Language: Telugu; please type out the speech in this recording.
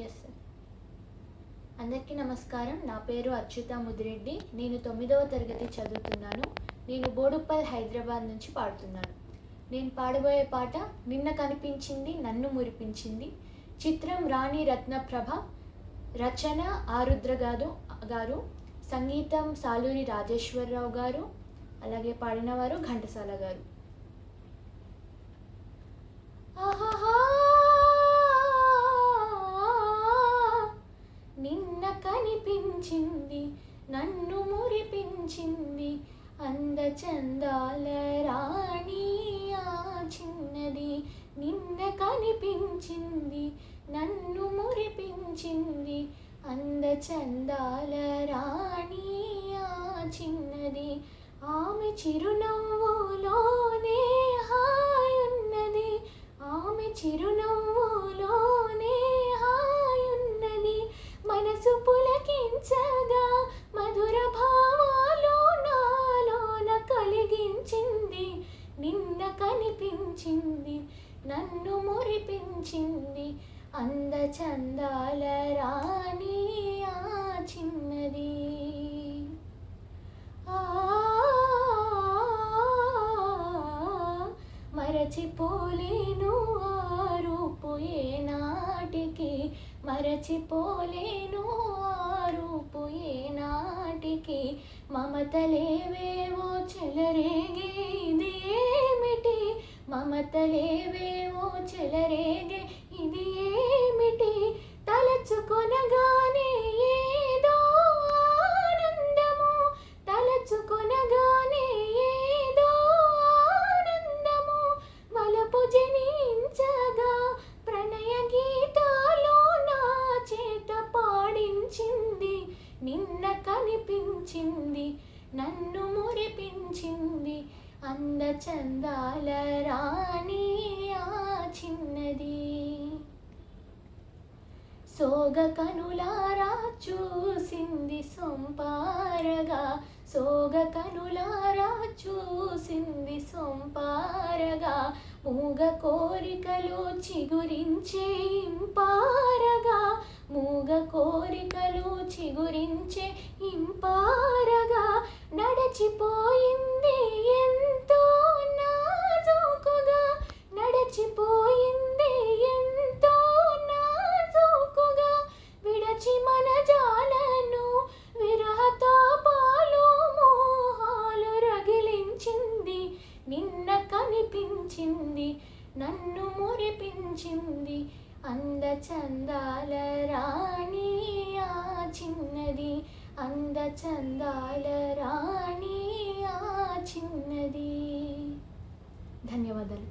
Yes sir. అందరికీ నమస్కారం. నా పేరు అచ్యుత ముదిరెడ్డి. నేను 9వ తరగతి చదువుతున్నాను. నేను బోడుప్పల్ హైదరాబాద్ నుంచి పాడుతున్నాను. నేను పాడబోయే పాట నిన్న కనిపించింది నన్ను మురిపించింది. చిత్రం రాణి రత్నప్రభ, రచన ఆరుద్ర గారు, సంగీతం సాలూరి రాజేశ్వరరావు గారు, అలాగే పాడినవారు ఘంటసాల గారు. నిన్న కనిపించింది నన్ను మురిపించింది, అందచందాల రాణి ఆ చిన్నది. నిన్న కనిపించింది నన్ను మురిపించింది, అందచందాల రాణి ఆ చిన్నది. ఆమె చిరునవ్వులోనే హాయున్నది, ఆమె చిరునవ్వులోనే హాయున్నది. మనసు పులకించగా మధుర భావాలు నాలోన కలిగించింది. నిన్న కనిపించింది నన్ను మురిపించింది, అందచందాల రాణి ఆ చిన్నది. మరచిపోలేను ఆ రూపు ఏనాటికి, మరచిపోలేను ఆ రూపు ఏనాటికి. మమతలేవేవో చెలరేగే ఇది ఏమిటి, మమతలేవేవో చెలరేగే ఇది ఏమిటి. తలచుకొనగానే ఏదో ఆనందము, తలచుకొనగానే ఏదో ఆనందము. వలపు జనించగా ప్రణయ గీతాలు నా చేత పాడించింది. నిన్న కనిపించింది నన్ను మురిపించింది, అందచందాల రాణి ఆ చిన్నది. సోగ కనులారా చూసింది సొంపారగా, సోగ కనులారా చూసింది సొంపారగా. మూగ కోరికలు చిగురించే ఇంపారగా, మూగ కోరికలు చిగురించే ఇంపారగా. నడచిపోయింది ఎంతో నాజూకుగా, నడచిపోయింది ఎంతో నాజూకుగా. విడచి మన జాలను విరహతాపాలు మోహాలు రగిలించింది. నిన్న కనిపించింది నన్ను మురిపించింది, అందచందాల రాణి ఆ చిన్నది, అందచందాల రాణి ఆ చిన్నది. ధన్యవాదాలు.